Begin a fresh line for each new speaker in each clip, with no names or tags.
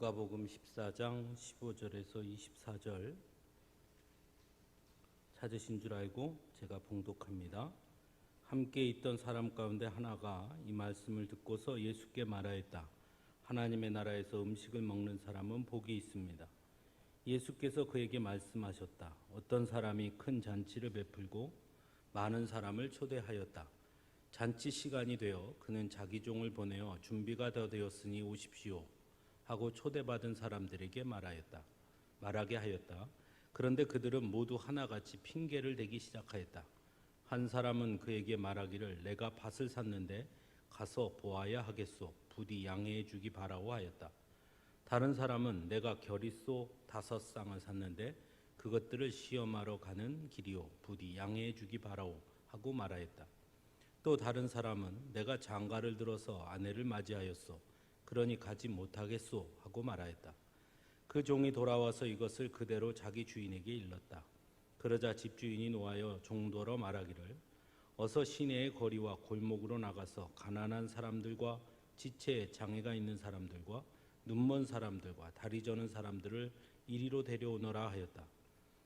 누가복음 14장 15절에서 24절 찾으신 줄 알고 제가 봉독합니다. 함께 있던 사람 가운데 하나가 이 말씀을 듣고서 예수께 말하였다. 하나님의 나라에서 음식을 먹는 사람은 복이 있습니다. 예수께서 그에게 말씀하셨다. 어떤 사람이 큰 잔치를 베풀고 많은 사람을 초대하였다. 잔치 시간이 되어 그는 자기 종을 보내어 준비가 다 되었으니 오십시오 하고 초대받은 사람들에게 말하게 하였다. 그런데 그들은 모두 하나같이 핑계를 대기 시작하였다. 한 사람은 그에게 말하기를 내가 밭을 샀는데 가서 보아야 하겠소. 부디 양해해 주기 바라오 하였다. 다른 사람은 내가 겨릿소 5쌍을 샀는데 그것들을 시험하러 가는 길이오. 부디 양해해 주기 바라오 하고 말하였다. 또 다른 사람은 내가 장가를 들어서 아내를 맞이하였소. 그러니 가지 못하겠소 하고 말하였다. 그 종이 돌아와서 이것을 그대로 자기 주인에게 일렀다. 그러자 집주인이 노하여 종도로 말하기를 어서 시내의 거리와 골목으로 나가서 가난한 사람들과 지체에 장애가 있는 사람들과 눈먼 사람들과 다리 저는 사람들을 이리로 데려오너라 하였다.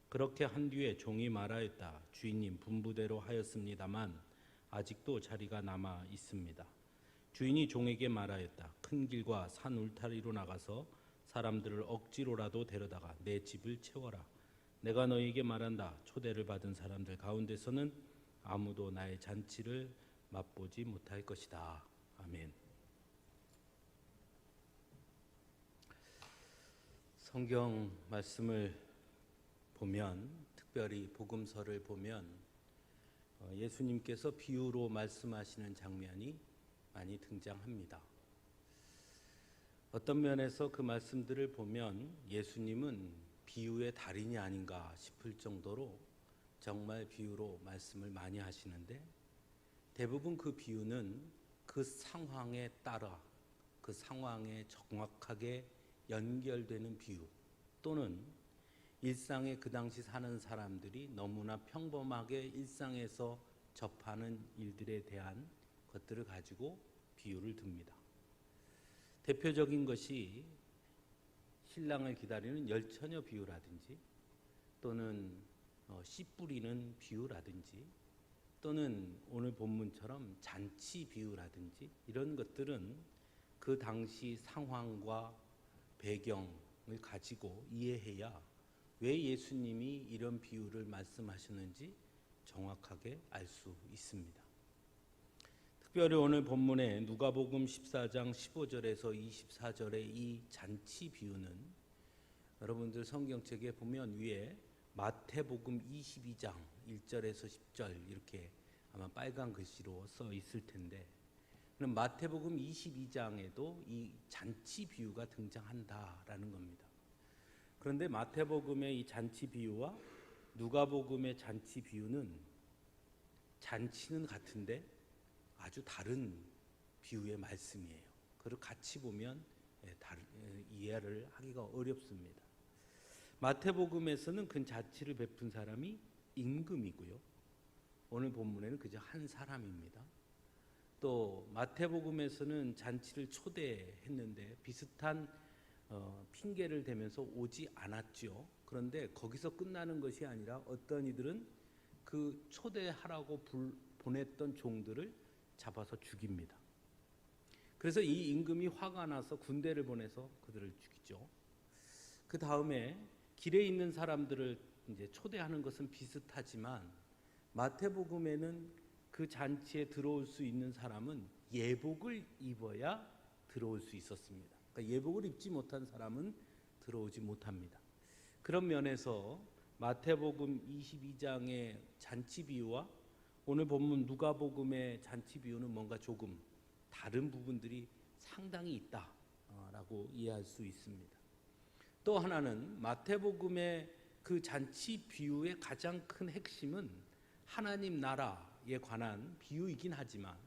그렇게 한 뒤에 종이 말하였다. 주인님 분부대로 하였습니다만 아직도 자리가 남아 있습니다. 주인이 종에게 말하였다. 큰 길과 산 울타리로 나가서 사람들을 억지로라도 데려다가 내 집을 채워라. 내가 너희에게 말한다. 초대를 받은 사람들 가운데서는 아무도 나의 잔치를 맛보지 못할 것이다. 아멘. 성경 말씀을 보면, 특별히 복음서를 보면 예수님께서 비유로 말씀하시는 장면이 많이 등장합니다. 어떤 면에서 그 말씀들을 보면 예수님은 비유의 달인이 아닌가 싶을 정도로 정말 비유로 말씀을 많이 하시는데, 대부분 그 비유는 그 상황에 따라 그 상황에 정확하게 연결되는 비유, 또는 일상에 그 당시 사는 사람들이 너무나 평범하게 일상에서 접하는 일들에 대한 것들을 가지고 비유를 듭니다. 대표적인 것이 신랑을 기다리는 열처녀 비유라든지, 또는 씨 뿌리는 비유라든지, 또는 오늘 본문처럼 잔치 비유라든지, 이런 것들은 그 당시 상황과 배경을 가지고 이해해야 왜 예수님이 이런 비유를 말씀하셨는지 정확하게 알 수 있습니다. 특별히 오늘 본문에 누가복음 14장 15절에서 24절의 이 잔치 비유는 여러분들 성경책에 보면 위에 마태복음 22장 1절에서 10절 이렇게 아마 빨간 글씨로 써 있을 텐데, 그럼 마태복음 22장에도 이 잔치 비유가 등장한다라는 겁니다. 그런데 마태복음의 이 잔치 비유와 누가복음의 잔치 비유는 잔치는 같은데 아주 다른 비유의 말씀이에요. 그걸 같이 보면 이해를 하기가 어렵습니다. 마태복음에서는 그 잔치를 베푼 사람이 임금이고요. 오늘 본문에는 그저 한 사람입니다. 또 마태복음에서는 잔치를 초대했는데 비슷한 핑계를 대면서 오지 않았죠. 그런데 거기서 끝나는 것이 아니라 어떤 이들은 그 초대하라고 보냈던 종들을 잡아서 죽입니다. 그래서 이 임금이 화가 나서 군대를 보내서 그들을 죽이죠. 그 다음에 길에 있는 사람들을 이제 초대하는 것은 비슷하지만, 마태복음에는 그 잔치에 들어올 수 있는 사람은 예복을 입어야 들어올 수 있었습니다. 그러니까 예복을 입지 못한 사람은 들어오지 못합니다. 그런 면에서 마태복음 22장의 잔치 비유와 오늘 본문 누가복음의 잔치 비유는 뭔가 조금 다른 부분들이 상당히 있다라고 이해할 수 있습니다. 또 하나는 마태복음의 그 잔치 비유의 가장 큰 핵심은 하나님 나라에 관한 비유이긴 하지만,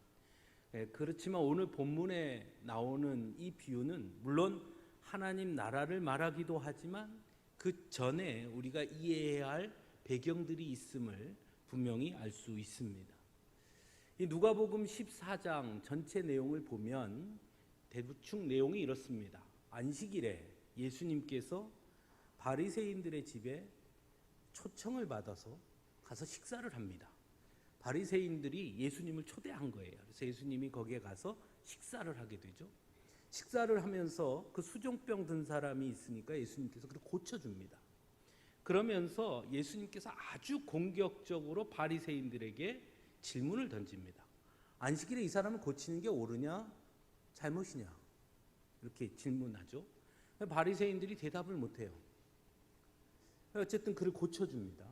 그렇지만 오늘 본문에 나오는 이 비유는 물론 하나님 나라를 말하기도 하지만 그 전에 우리가 이해해야 할 배경들이 있음을 분명히 알 수 있습니다. 이 누가복음 14장 전체 내용을 보면 대충 내용이 이렇습니다. 안식일에 예수님께서 바리새인들의 집에 초청을 받아서 가서 식사를 합니다. 바리새인들이 예수님을 초대한 거예요. 그래서 예수님이 거기에 가서 식사를 하게 되죠. 식사를 하면서 그 수종병 든 사람이 있으니까 예수님께서 그를 고쳐줍니다. 그러면서 예수님께서 아주 공격적으로 바리새인들에게 질문을 던집니다. 안식일에 이 사람을 고치는 게 옳으냐 잘못이냐 이렇게 질문하죠. 바리새인들이 대답을 못해요. 어쨌든 그를 고쳐줍니다.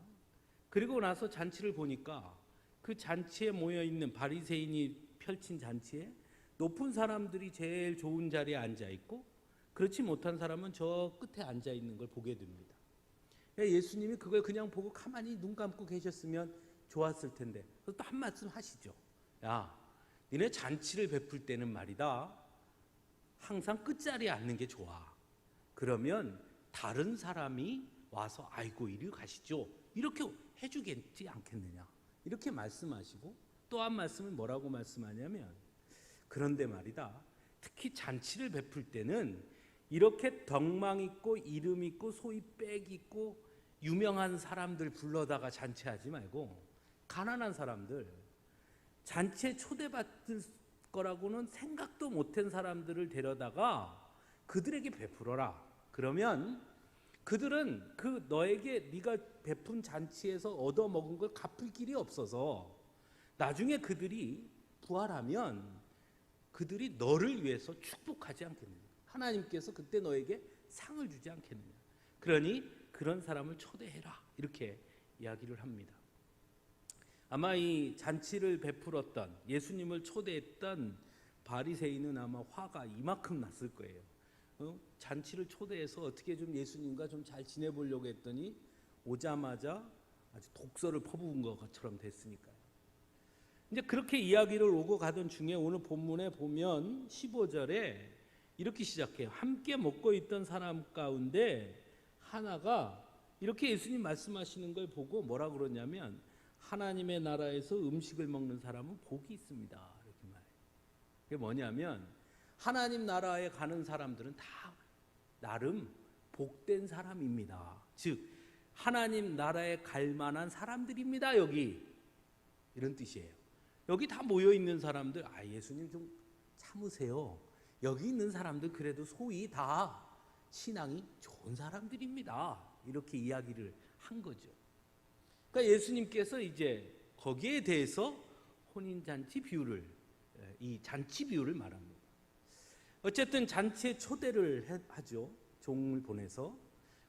그리고 나서 잔치를 보니까 그 잔치에 모여있는 바리새인이 펼친 잔치에 높은 사람들이 제일 좋은 자리에 앉아있고 그렇지 못한 사람은 저 끝에 앉아있는 걸 보게 됩니다. 예수님이 그걸 그냥 보고 가만히 눈 감고 계셨으면 좋았을 텐데 또 한 말씀 하시죠. 야, 니네 잔치를 베풀 때는 말이다, 항상 끝자리에 앉는 게 좋아. 그러면 다른 사람이 와서 아이고 이리 가시죠, 이렇게 해주겠지 않겠느냐, 이렇게 말씀하시고 또 한 말씀은 뭐라고 말씀하냐면, 그런데 말이다, 특히 잔치를 베풀 때는 이렇게 덕망 있고 이름 있고 소위 빽 있고 유명한 사람들 불러다가 잔치하지 말고 가난한 사람들, 잔치에 초대받을 거라고는 생각도 못한 사람들을 데려다가 그들에게 베풀어라. 그러면 그들은 그 너에게 네가 베푼 잔치에서 얻어먹은 걸 갚을 길이 없어서 나중에 그들이 부활하면 그들이 너를 위해서 축복하지 않겠느냐, 하나님께서 그때 너에게 상을 주지 않겠느냐, 그러니 그런 사람을 초대해라, 이렇게 이야기를 합니다. 아마 이 잔치를 베풀었던, 예수님을 초대했던 바리새인은 아마 화가 이만큼 났을 거예요. 잔치를 초대해서 어떻게 좀 예수님과 좀 잘 지내보려고 했더니 오자마자 아주 독서를 퍼부은 것처럼 됐으니까요. 이제 그렇게 이야기를 오고 가던 중에 오늘 본문에 보면 15절에 이렇게 시작해요. 함께 먹고 있던 사람 가운데 하나가 이렇게 예수님 말씀하시는 걸 보고 뭐라 그러냐면, 하나님의 나라에서 음식을 먹는 사람은 복이 있습니다, 이렇게 말해요. 그게 뭐냐면 하나님 나라에 가는 사람들은 다 나름 복된 사람입니다. 즉 하나님 나라에 갈 만한 사람들입니다, 여기, 이런 뜻이에요. 여기 다 모여 있는 사람들, 예수님 좀 참으세요, 여기 있는 사람들 그래도 소위 다 신앙이 좋은 사람들입니다, 이렇게 이야기를 한 거죠. 그러니까 예수님께서 이제 거기에 대해서 혼인잔치 비유를, 이 잔치 비유를 말합니다. 어쨌든 잔치에 초대를 하죠, 종을 보내서.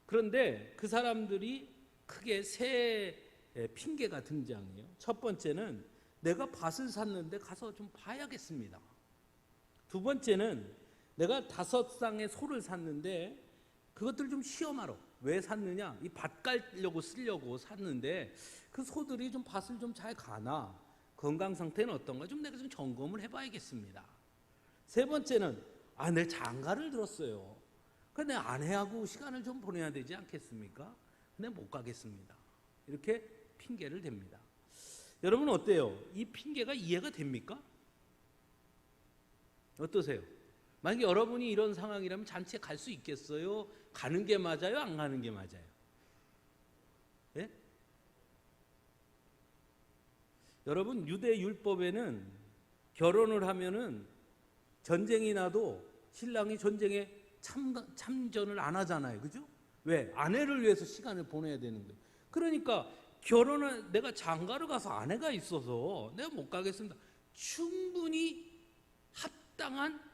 그런데 그 사람들이 크게 세 핑계가 등장해요. 첫 번째는 내가 밭을 샀는데 가서 좀 봐야겠습니다. 두 번째는 내가 5쌍의 소를 샀는데 그것들 좀 시험하러. 왜 샀느냐? 이 밭 깔려고 쓰려고 샀는데 그 소들이 좀 밭을 좀 잘 가나, 건강 상태는 어떤가 좀 내가 좀 점검을 해봐야겠습니다. 세 번째는 내 장가를 들었어요. 근데 아내하고 시간을 좀 보내야 되지 않겠습니까? 근데 못 가겠습니다. 이렇게 핑계를 댑니다. 여러분 어때요? 이 핑계가 이해가 됩니까? 어떠세요? 만약에 여러분이 이런 상황이라면 잔치에 갈 수 있겠어요? 가는 게 맞아요? 안 가는 게 맞아요? 예? 여러분, 유대 율법에는 결혼을 하면은 전쟁이 나도 신랑이 전쟁에 참전을 안 하잖아요, 그죠? 왜? 아내를 위해서 시간을 보내야 되는 거예요. 그러니까 결혼을, 내가 장가를 가서 아내가 있어서 내가 못 가겠습니다, 충분히 합당한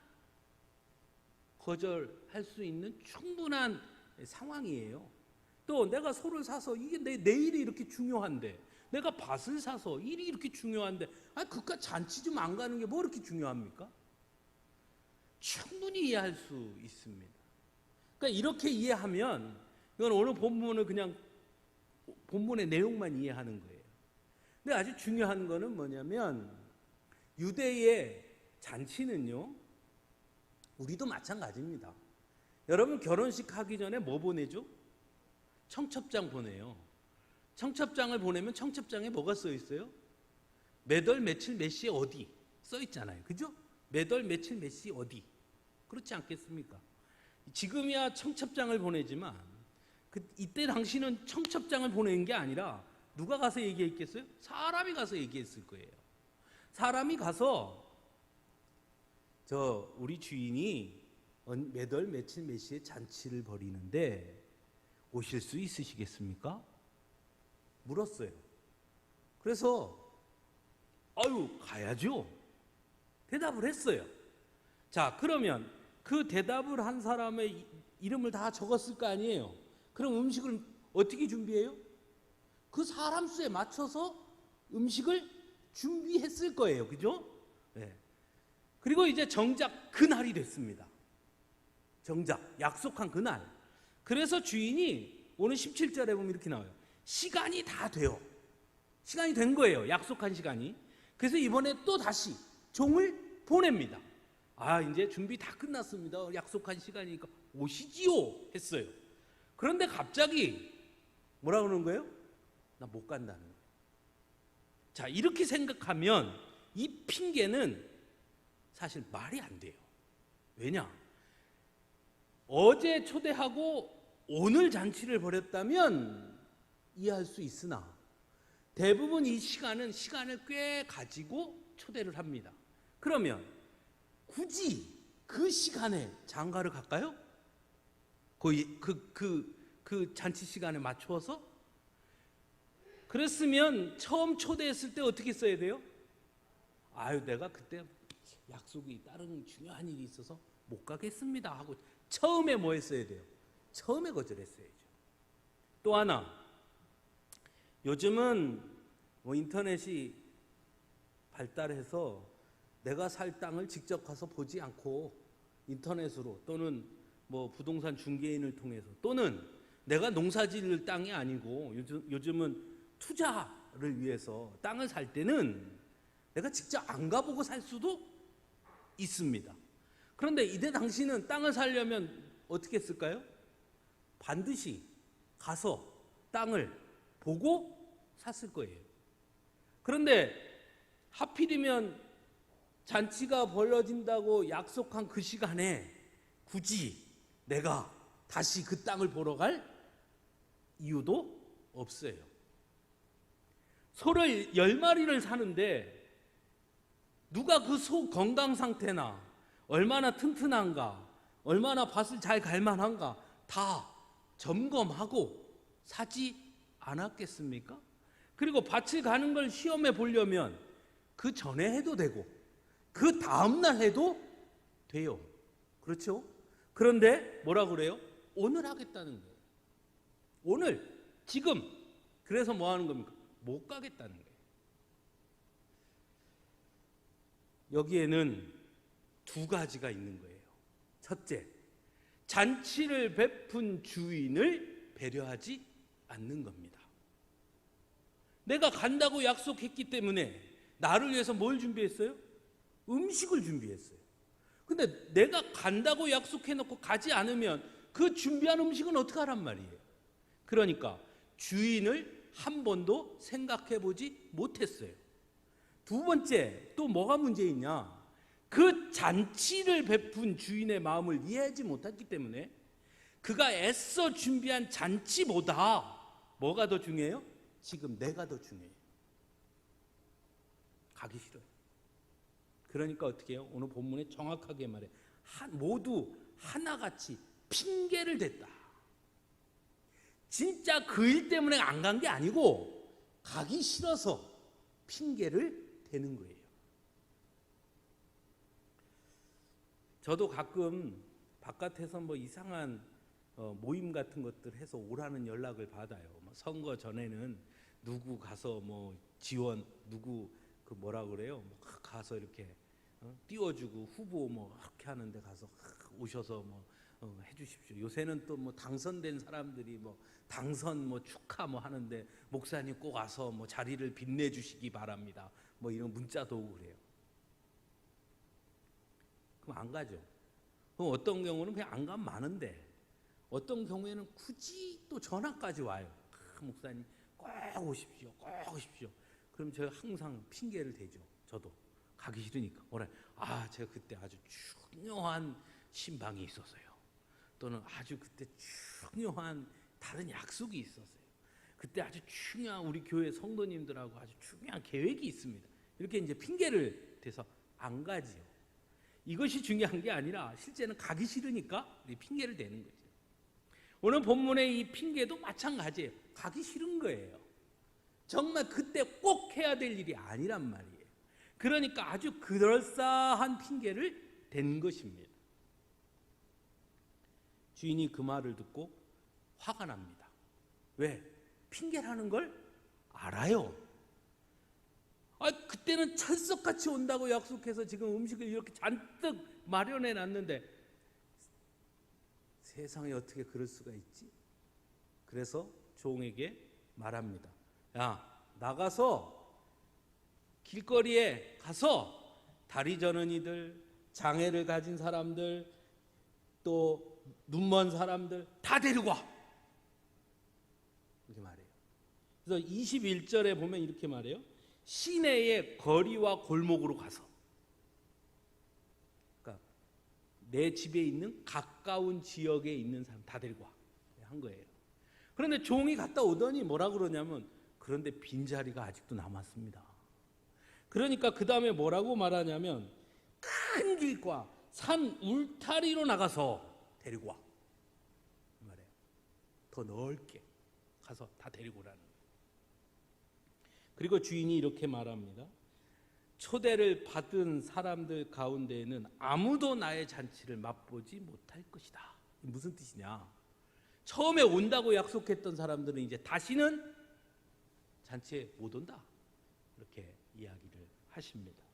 거절할 수 있는 충분한 상황이에요. 또 내가 소를 사서, 이게 내 일이 이렇게 중요한데, 내가 밭을 사서 일이 이렇게 중요한데 그깟 잔치 좀 안 가는 게 뭐 이렇게 중요합니까? 충분히 이해할 수 있습니다. 그러니까 이렇게 이해하면, 이건 오늘 본문을 그냥 본문의 내용만 이해하는 거예요. 근데 아주 중요한 거는 뭐냐면, 유대의 잔치는요, 우리도 마찬가지입니다. 여러분 결혼식 하기 전에 뭐 보내죠? 청첩장 보내요. 청첩장을 보내면 청첩장에 뭐가 써 있어요? 몇 월 며칠 몇 시에 어디 써 있잖아요, 그죠? 몇 월 며칠 몇 시 어디. 그렇지 않겠습니까? 지금이야 청첩장을 보내지만 이때 당시는 청첩장을 보내는 게 아니라 누가 가서 얘기했겠어요? 사람이 가서 얘기했을 거예요. 사람이 가서 우리 주인이 몇 월 며칠 몇 시에 잔치를 벌이는데 오실 수 있으시겠습니까? 물었어요. 그래서 가야죠. 대답을 했어요. 자, 그러면 그 대답을 한 사람의 이름을 다 적었을 거 아니에요. 그럼 음식을 어떻게 준비해요? 그 사람 수에 맞춰서 음식을 준비했을 거예요. 그죠? 네. 그리고 이제 정작 그날이 됐습니다. 정작 약속한 그날. 그래서 주인이 오늘 17절에 보면 이렇게 나와요. 시간이 다 돼요. 시간이 된 거예요. 약속한 시간이. 그래서 이번에 또 다시 종을 보냅니다. 이제 준비 다 끝났습니다. 약속한 시간이니까 오시지요 했어요. 그런데 갑자기 뭐라 그러는 거예요? 나 못 간다는 거예요. 자, 이렇게 생각하면 이 핑계는 사실 말이 안 돼요. 왜냐? 어제 초대하고 오늘 잔치를 벌였다면 이해할 수 있으나 대부분 이 시간을 꽤 가지고 초대를 합니다. 그러면 굳이 그 시간에 장가를 갈까요? 그 잔치 시간에 맞추어서? 그랬으면 처음 초대했을 때 어떻게 써야 돼요? 내가 그때 약속이 다른 중요한 일이 있어서 못 가겠습니다 하고 처음에 뭐 했어야 돼요? 처음에 거절했어야죠. 또 하나, 요즘은 인터넷이 발달해서 내가 살 땅을 직접 가서 보지 않고 인터넷으로 또는 부동산 중개인을 통해서 또는 내가 농사지을 땅이 아니고 요즘은 투자를 위해서 땅을 살 때는 내가 직접 안 가보고 살 수도 있습니다. 그런데 이때 당시는 땅을 사려면 어떻게 했을까요? 반드시 가서 땅을 보고 샀을 거예요. 그런데 하필이면 잔치가 벌어진다고 약속한 그 시간에 굳이 내가 다시 그 땅을 보러 갈 이유도 없어요. 소를 10마리를 사는데 누가 그 소 건강 상태나 얼마나 튼튼한가, 얼마나 밭을 잘 갈만한가 다 점검하고 사지 않았겠습니까? 그리고 밭을 가는 걸 시험해 보려면 그 전에 해도 되고 그 다음날 해도 돼요. 그렇죠? 그런데 뭐라 그래요? 오늘 하겠다는 거예요. 오늘, 지금. 그래서 뭐 하는 겁니까? 못 가겠다는 거예요. 여기에는 두 가지가 있는 거예요. 첫째, 잔치를 베푼 주인을 배려하지 않는 겁니다. 내가 간다고 약속했기 때문에 나를 위해서 뭘 준비했어요? 음식을 준비했어요. 근데 내가 간다고 약속해놓고 가지 않으면 그 준비한 음식은 어떻게 하란 말이에요? 그러니까 주인을 한 번도 생각해 보지 못했어요. 두 번째, 또 뭐가 문제 있냐? 그 잔치를 베푼 주인의 마음을 이해하지 못했기 때문에 그가 애써 준비한 잔치보다 뭐가 더 중요해요? 지금 내가 더 중요해요. 가기 싫어요. 그러니까 어떻게 해요? 오늘 본문에 정확하게 말해. 모두 하나같이 핑계를 댔다. 진짜 그 일 때문에 안 간 게 아니고 가기 싫어서 핑계를 대는 거예요. 저도 가끔 바깥에서 이상한 모임 같은 것들 해서 오라는 연락을 받아요. 선거 전에는 누구 가서 지원, 누구 뭐라 그래요? 가서 이렇게 띄워주고 후보 이렇게 하는데 가서 오셔서 해주십시오. 요새는 또 당선된 사람들이 당선 축하 하는데 목사님 꼭 와서 자리를 빛내주시기 바랍니다. 이런 문자도 오고 그래요. 그럼 안 가죠. 그럼 어떤 경우는 그냥 안 가면 많은데 어떤 경우에는 굳이 또 전화까지 와요. 목사님 꼭 오십시오. 꼭 오십시오. 그럼 제가 항상 핑계를 대죠. 저도 가기 싫으니까. 제가 그때 아주 중요한 신방이 있어서요. 또는 아주 그때 중요한 다른 약속이 있었어요. 그때 아주 중요한 우리 교회 성도님들하고 아주 중요한 계획이 있습니다. 이렇게 이제 핑계를 대서 안 가지요. 이것이 중요한 게 아니라 실제는 가기 싫으니까 핑계를 대는 거죠. 오늘 본문의 이 핑계도 마찬가지예요. 가기 싫은 거예요. 정말 그때 꼭 해야 될 일이 아니란 말이에요. 그러니까 아주 그럴싸한 핑계를 댄 것입니다. 주인이 그 말을 듣고 화가 납니다. 왜? 핑계라는 걸 알아요. 그때는 철석같이 온다고 약속해서 지금 음식을 이렇게 잔뜩 마련해 놨는데 세상에 어떻게 그럴 수가 있지? 그래서 종에게 말합니다. 야, 나가서 길거리에 가서 다리 저는 이들, 장애를 가진 사람들, 또 눈먼 사람들 다 데리고 와. 이렇게 말해요. 그래서 21절에 보면 이렇게 말해요. 시내의 거리와 골목으로 가서, 그러니까 내 집에 있는 가까운 지역에 있는 사람 다 데리고 와 한 거예요. 그런데 종이 갔다 오더니 뭐라 그러냐면 그런데 빈자리가 아직도 남았습니다. 그러니까 그 다음에 뭐라고 말하냐면 큰 길과 산 울타리로 나가서 데리고 와 말해요. 더 넓게 가서 다 데리고 오라는 거예요. 그리고 주인이 이렇게 말합니다. 초대를 받은 사람들 가운데에는 아무도 나의 잔치를 맛보지 못할 것이다. 무슨 뜻이냐? 처음에 온다고 약속했던 사람들은 이제 다시는 잔치에 못 온다. 이렇게 이야기를 하십니다.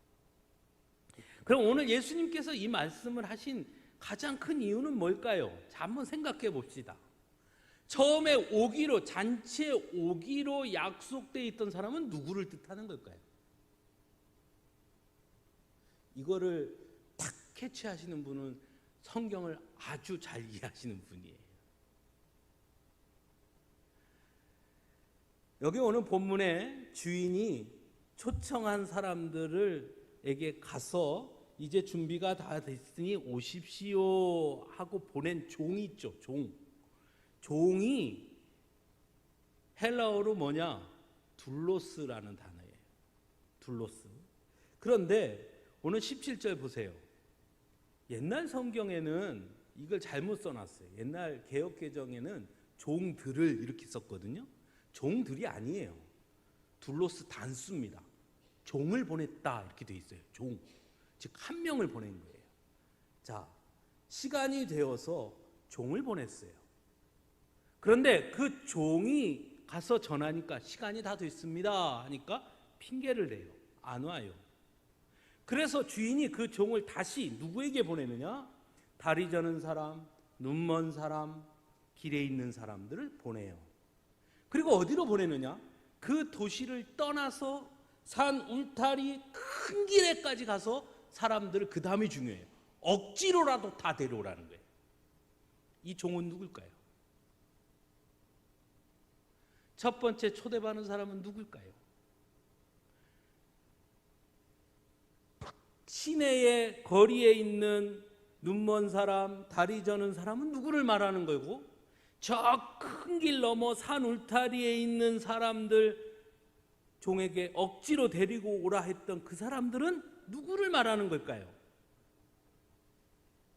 그럼 오늘 예수님께서 이 말씀을 하신 가장 큰 이유는 뭘까요? 자, 한번 생각해 봅시다. 처음에 오기로, 잔치에 오기로 약속되어 있던 사람은 누구를 뜻하는 걸까요? 이거를 딱 캐치하시는 분은 성경을 아주 잘 이해하시는 분이에요. 여기 오늘 본문에 주인이 초청한 사람들에게 가서 이제 준비가 다 됐으니 오십시오 하고 보낸 종이 있죠. 종이 헬라어로 뭐냐? 둘로스라는 단어예요. 둘로스. 그런데 오늘 17절 보세요. 옛날 성경에는 이걸 잘못 써놨어요. 옛날 개역개정에는 종들을 이렇게 썼거든요. 종들이 아니에요. 둘로스 단수입니다. 종을 보냈다 이렇게 돼 있어요. 종. 즉 한 명을 보낸 거예요. 자, 시간이 되어서 종을 보냈어요. 그런데 그 종이 가서 전하니까 시간이 다 됐습니다 하니까 핑계를 대요. 안 와요. 그래서 주인이 그 종을 다시 누구에게 보내느냐? 다리 저는 사람, 눈먼 사람, 길에 있는 사람들을 보내요. 그리고 어디로 보내느냐? 그 도시를 떠나서 산 울타리 큰 길에까지 가서 사람들을, 그 다음이 중요해요. 억지로라도 다 데려오라는 거예요. 이 종은 누굴까요? 첫 번째 초대받은 사람은 누굴까요? 시내의 거리에 있는 눈먼 사람, 다리 저는 사람은 누구를 말하는 거고, 저 큰 길 넘어 산 울타리에 있는 사람들 종에게 억지로 데리고 오라 했던 그 사람들은 누구를 말하는 걸까요?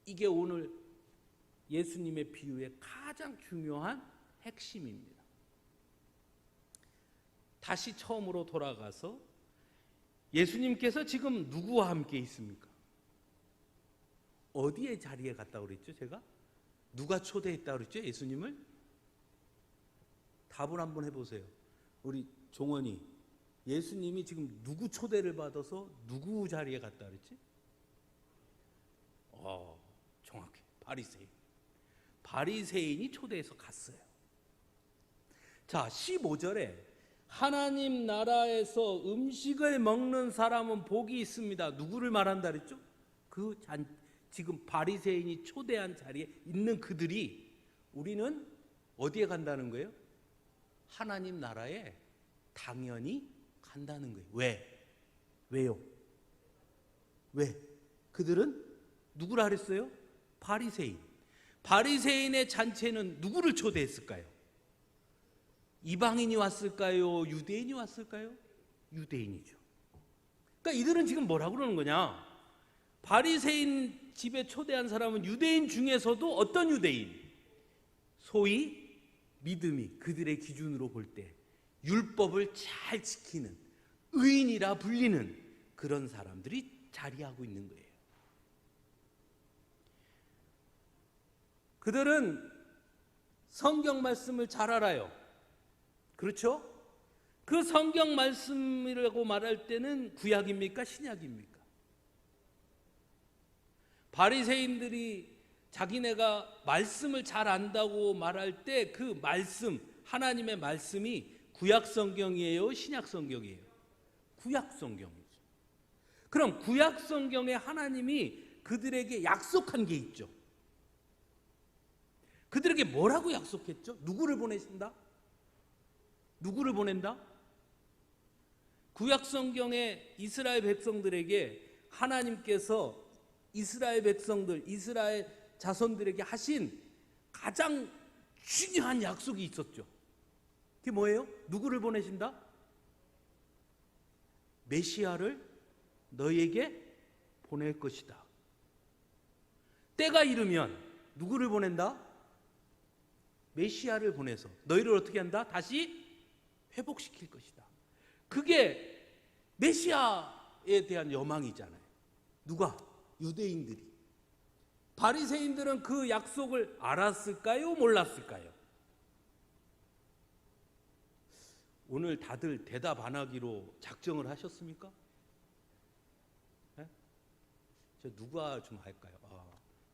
이게 오늘 예수님의 비유의 가장 중요한 핵심입니다. 다시 처음으로 돌아가서 예수님께서 지금 누구와 함께 있습니까? 어디에 자리에 갔다고 그랬죠? 제가? 누가 초대했다고 그랬죠? 예수님을? 답을 한번 해보세요. 우리 종원이, 예수님이 지금 누구 초대를 받아서 누구 자리에 갔다 그랬지? 정확해. 바리새인. 바리새인이 초대해서 갔어요. 자, 15절에 하나님 나라에서 음식을 먹는 사람은 복이 있습니다. 누구를 말한다 그랬죠? 지금 바리새인이 초대한 자리에 있는 그들이, 우리는 어디에 간다는 거예요? 하나님 나라에 당연히 간다는 거예요. 왜요? 왜? 그들은 누구라 그랬어요? 바리새인. 바리새인의 잔치에는 누구를 초대했을까요? 이방인이 왔을까요? 유대인이 왔을까요? 유대인이죠. 그러니까 이들은 지금 뭐라고 그러는 거냐? 바리새인 집에 초대한 사람은 유대인 중에서도 어떤 유대인? 소위 믿음이 그들의 기준으로 볼 때 율법을 잘 지키는 의인이라 불리는 그런 사람들이 자리하고 있는 거예요. 그들은 성경 말씀을 잘 알아요. 그렇죠? 그 성경 말씀이라고 말할 때는 구약입니까? 신약입니까? 바리새인들이 자기네가 말씀을 잘 안다고 말할 때 그 말씀, 하나님의 말씀이 구약 성경이에요? 신약 성경이에요? 구약 성경이죠. 그럼 구약 성경에 하나님이 그들에게 약속한 게 있죠. 그들에게 뭐라고 약속했죠? 누구를 보내신다? 누구를 보낸다? 구약 성경의 이스라엘 백성들에게 하나님께서 이스라엘 백성들, 이스라엘 자손들에게 하신 가장 중요한 약속이 있었죠. 그게 뭐예요? 누구를 보내신다? 메시아를 너희에게 보낼 것이다. 때가 이르면 누구를 보낸다? 메시아를 보내서 너희를 어떻게 한다? 다시 회복시킬 것이다. 그게 메시아에 대한 여망이잖아요. 누가? 유대인들이. 바리새인들은 그 약속을 알았을까요? 몰랐을까요? 오늘 다들 대답 안 하기로 작정을 하셨습니까? 네? 저 누가 좀 할까요?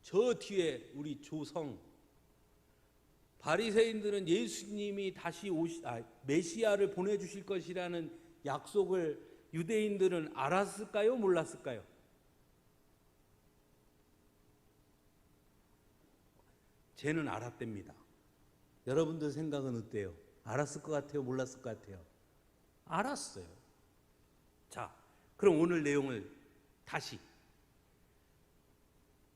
저 뒤에 우리 조성. 바리새인들은 예수님이 다시 메시아를 보내주실 것이라는 약속을 유대인들은 알았을까요? 몰랐을까요? 쟤는 알았답니다. 여러분들 생각은 어때요? 알았을 것 같아요? 몰랐을 것 같아요? 알았어요. 자, 그럼 오늘 내용을 다시.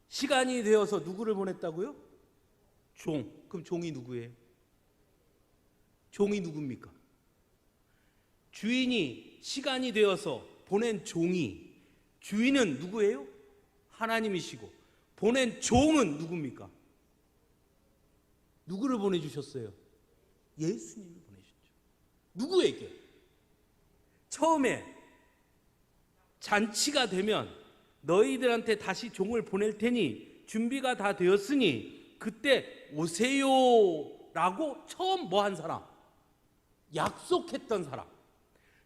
시간이 되어서 누구를 보냈다고요? 종. 그럼 종이 누구예요? 종이 누굽니까? 주인이 시간이 되어서 보낸 종이, 주인은 누구예요? 하나님이시고 보낸 종은 누굽니까? 누구를 보내주셨어요? 예수님을 보내셨죠. 누구에게? 처음에 잔치가 되면 너희들한테 다시 종을 보낼 테니 준비가 다 되었으니 그때 오세요 라고 처음 뭐 한 사람? 약속했던 사람.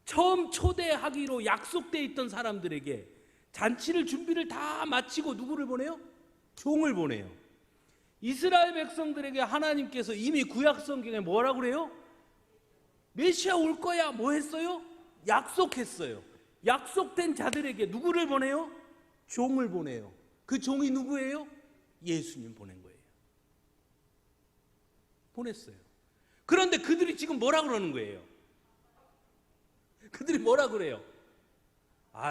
처음 초대하기로 약속되어 있던 사람들에게 잔치를 준비를 다 마치고 누구를 보내요? 종을 보내요. 이스라엘 백성들에게 하나님께서 이미 구약 성경에 뭐라고 그래요? 메시아 올 거야. 뭐 했어요? 약속했어요. 약속된 자들에게 누구를 보내요? 종을 보내요. 그 종이 누구예요? 예수님 보낸 거예요. 보냈어요. 그런데 그들이 지금 뭐라 그러는 거예요? 그들이 뭐라 그래요?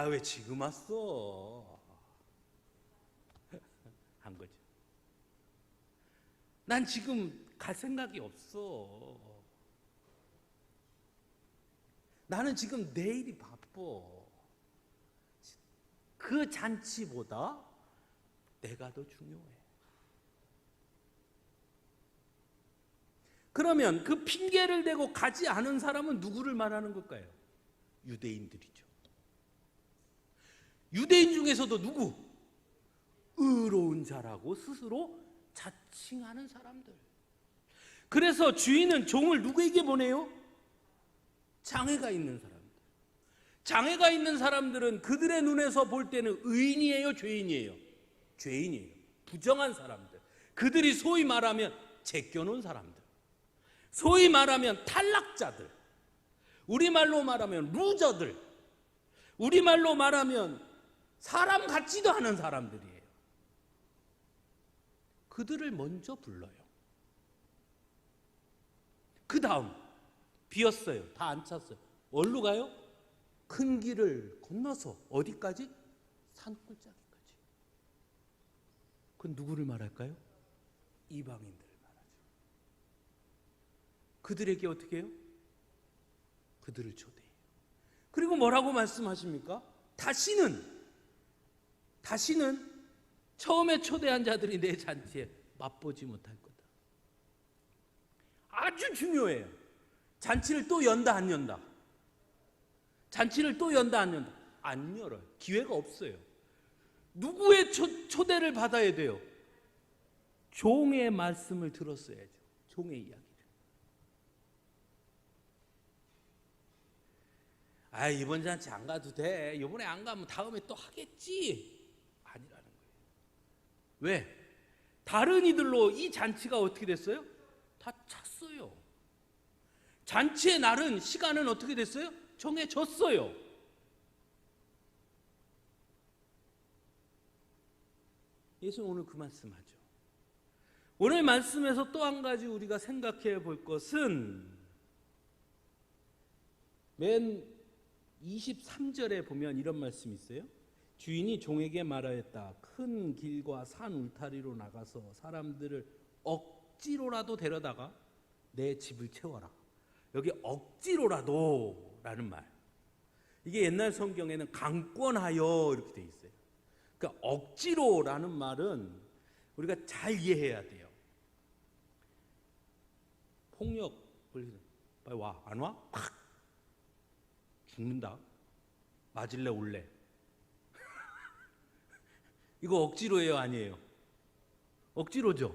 왜 지금 왔어? 한 거죠. 난 지금 갈 생각이 없어. 나는 지금 내일이 바빠. 그 잔치보다 내가 더 중요해. 그러면 그 핑계를 대고 가지 않은 사람은 누구를 말하는 걸까요? 유대인들이죠. 유대인 중에서도 누구? 의로운 자라고 스스로 자칭하는 사람들. 그래서 주인은 종을 누구에게 보내요? 장애가 있는 사람들. 장애가 있는 사람들은 그들의 눈에서 볼 때는 의인이에요? 죄인이에요? 죄인이에요. 부정한 사람들. 그들이 소위 말하면 제껴놓은 사람들. 소위 말하면 탈락자들. 우리말로 말하면 루저들. 우리말로 말하면 사람 같지도 않은 사람들이에요. 그들을 먼저 불러요. 그 다음 비었어요. 다 안 찼어요. 어디로 가요? 큰 길을 건너서 어디까지? 산골짜기까지. 그건 누구를 말할까요?
이방인들을 말하죠. 그들에게 어떻게 해요? 그들을 초대해요. 그리고 뭐라고 말씀하십니까? 다시는 처음에 초대한 자들이 내 잔치에 맛보지 못할 거다. 아주 중요해요. 잔치를 또 연다 안 연다? 잔치를 또 연다 안 연다? 안 열어요. 기회가 없어요. 누구의 초대를 받아야 돼요? 종의 말씀을 들었어야죠. 종의 이야기를. 이번 잔치 안 가도 돼. 이번에 안 가면 다음에 또 하겠지. 아니라는 거예요. 왜? 다른 이들로 이 잔치가 어떻게 됐어요? 다 찼어요. 잔치의 날은, 시간은 어떻게 됐어요? 정해졌어요. 예수는 오늘 그 말씀하죠. 오늘 말씀에서 또 한 가지 우리가 생각해 볼 것은 맨 23절에 보면 이런 말씀이 있어요. 주인이 종에게 말하였다. 큰 길과 산 울타리로 나가서 사람들을 억지로라도 데려다가 내 집을 채워라. 여기 억지로라도 라는 말, 이게 옛날 성경에는 강권하여 이렇게 돼 있어요. 그러니까 억지로라는 말은 우리가 잘 이해해야 돼요. 폭력, 빨리 와, 안 와? 팍! 죽는다. 맞을래 올래? 이거 억지로예요, 아니에요? 억지로죠?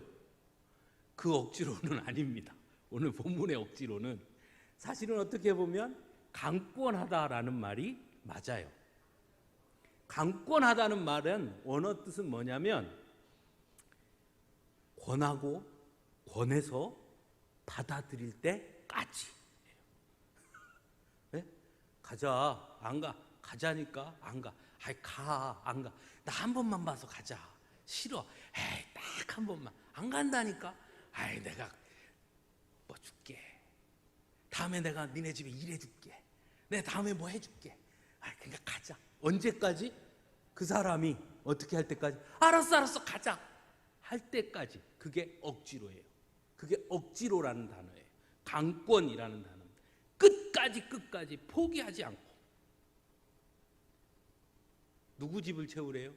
그 억지로는 아닙니다. 오늘 본문의 억지로는 사실은 어떻게 보면 강권하다라는 말이 맞아요. 강권하다는 말은 원어 뜻은 뭐냐면 권하고 권해서 받아들일 때까지. 네? 가자. 안 가. 가자니까 안 가. 가. 안 가. 나 한 번만 봐서 가자. 싫어. 딱 한 번만. 안 간다니까. 내가 뭐 줄게. 다음에 내가 니네 집에 일해줄게. 내가 다음에 뭐 해줄게. 그러니까 가자. 언제까지? 그 사람이 어떻게 할 때까지? 알았어 가자 할 때까지. 그게 억지로예요. 그게 억지로라는 단어예요. 강권이라는 단어입니다. 끝까지 포기하지 않고. 누구 집을 채우래요?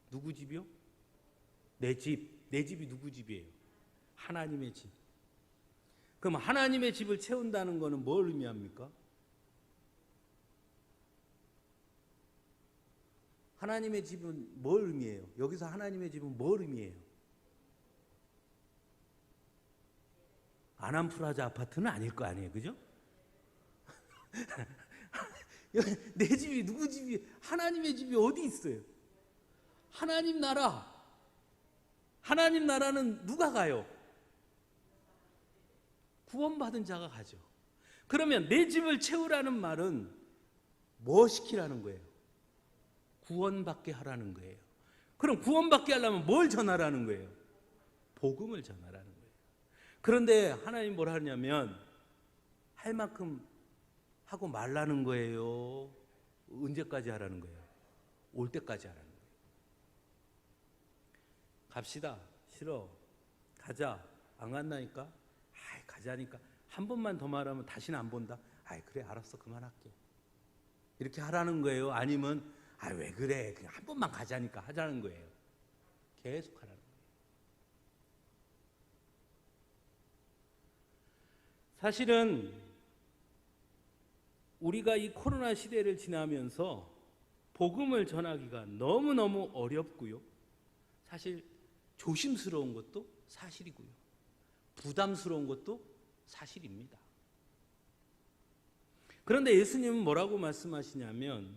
누구 집이요? 내 집. 내 집이 누구 집이에요? 하나님의 집. 그럼 하나님의 집을 채운다는 것은 뭘 의미합니까? 하나님의 집은 뭘 의미해요? 여기서 하나님의 집은 뭘 의미해요? 아남프라자 아파트는 아닐 거 아니에요, 그죠? 내 집이 누구 집이? 하나님의 집이 어디 있어요? 하나님 나라. 하나님 나라는 누가 가요? 구원받은 자가 가죠. 그러면 내 집을 채우라는 말은 뭐 시키라는 거예요? 구원받게 하라는 거예요. 그럼 구원받게 하려면 뭘 전하라는 거예요? 복음을 전하라는 거예요. 그런데 하나님 뭐라 하냐면 할 만큼 하고 말라는 거예요? 언제까지 하라는 거예요? 올 때까지 하라는 거예요. 갑시다. 싫어. 가자. 안 간다니까? 가자니까. 한 번만 더 말하면 다시는 안 본다. 그래 알았어 그만할게. 이렇게 하라는 거예요? 아니면 왜 그래 그냥 한 번만 가자니까 하자는 거예요? 계속 하라는 거예요. 사실은 우리가 이 코로나 시대를 지나면서 복음을 전하기가 너무너무 어렵고요. 사실 조심스러운 것도 사실이고요. 부담스러운 것도 사실입니다. 그런데 예수님은 뭐라고 말씀하시냐면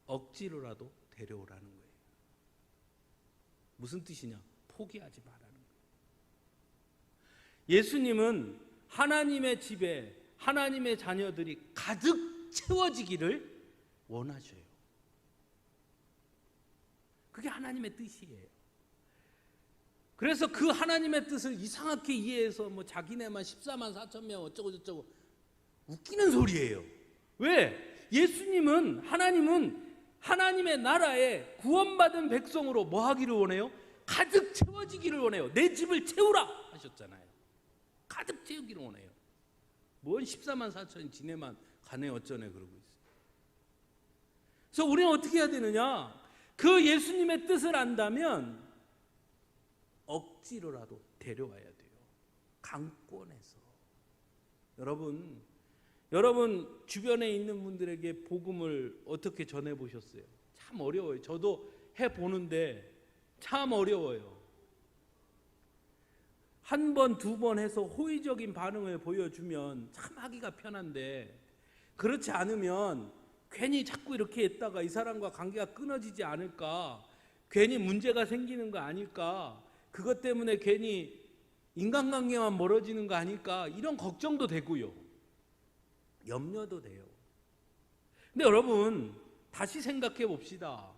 억지로라도 데려오라는 거예요. 무슨 뜻이냐? 포기하지 말라는 거예요. 예수님은 하나님의 집에 하나님의 자녀들이 가득 채워지기를 원하셔요. 그게 하나님의 뜻이에요. 그래서 그 하나님의 뜻을 이상하게 이해해서 자기네만 14만 4천 명 어쩌고 저쩌고 웃기는 소리예요. 왜? 하나님은 하나님의 나라에 구원받은 백성으로 뭐 하기를 원해요? 가득 채워지기를 원해요. 내 집을 채우라 하셨잖아요. 가득 채우기를 원해요. 뭔 14만 4천이 지네만 가네 어쩌네 그러고 있어요. 그래서 우리는 어떻게 해야 되느냐? 그 예수님의 뜻을 안다면 억지로라도 데려와야 돼요. 강권해서. 여러분 주변에 있는 분들에게 복음을 어떻게 전해보셨어요? 참 어려워요. 저도 해보는데 참 어려워요. 한 번, 두 번 해서 호의적인 반응을 보여주면 참 하기가 편한데, 그렇지 않으면 괜히 자꾸 이렇게 했다가 이 사람과 관계가 끊어지지 않을까, 괜히 문제가 생기는 거 아닐까, 그것 때문에 괜히 인간관계만 멀어지는 거 아닐까, 이런 걱정도 되고요. 염려도 돼요. 근데 여러분 다시 생각해 봅시다.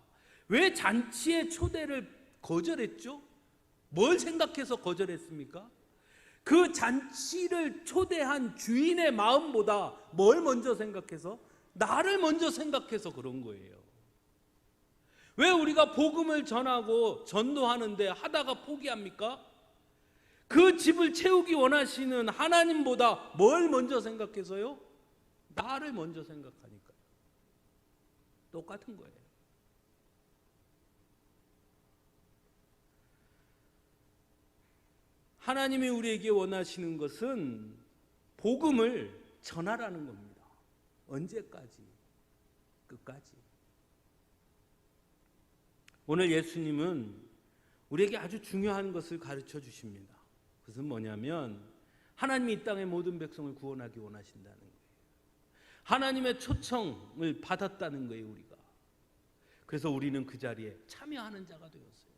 왜 잔치의 초대를 거절했죠? 뭘 생각해서 거절했습니까? 그 잔치를 초대한 주인의 마음보다 뭘 먼저 생각해서? 나를 먼저 생각해서 그런 거예요. 왜 우리가 복음을 전하고 전도하는데 하다가 포기합니까? 그 집을 채우기 원하시는 하나님보다 뭘 먼저 생각해서요? 나를 먼저 생각하니까요. 똑같은 거예요. 하나님이 우리에게 원하시는 것은 복음을 전하라는 겁니다. 언제까지? 끝까지. 오늘 예수님은 우리에게 아주 중요한 것을 가르쳐 주십니다. 그것은 뭐냐면 하나님이 이 땅의 모든 백성을 구원하기 원하신다는 거예요. 하나님의 초청을 받았다는 거예요, 우리가. 그래서 우리는 그 자리에 참여하는 자가 되었어요.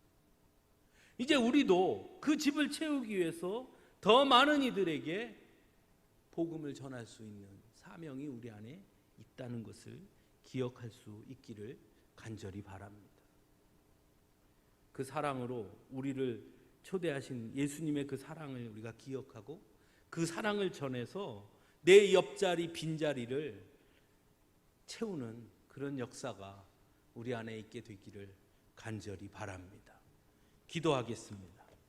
이제 우리도 그 집을 채우기 위해서 더 많은 이들에게 복음을 전할 수 있는 사명이 우리 안에 있다는 것을 기억할 수 있기를 간절히 바랍니다. 그 사랑으로 우리를 초대하신 예수님의 그 사랑을 우리가 기억하고 그 사랑을 전해서 내 옆자리 빈자리를 채우는 그런 역사가 우리 안에 있게 되기를 간절히 바랍니다. 기도하겠습니다.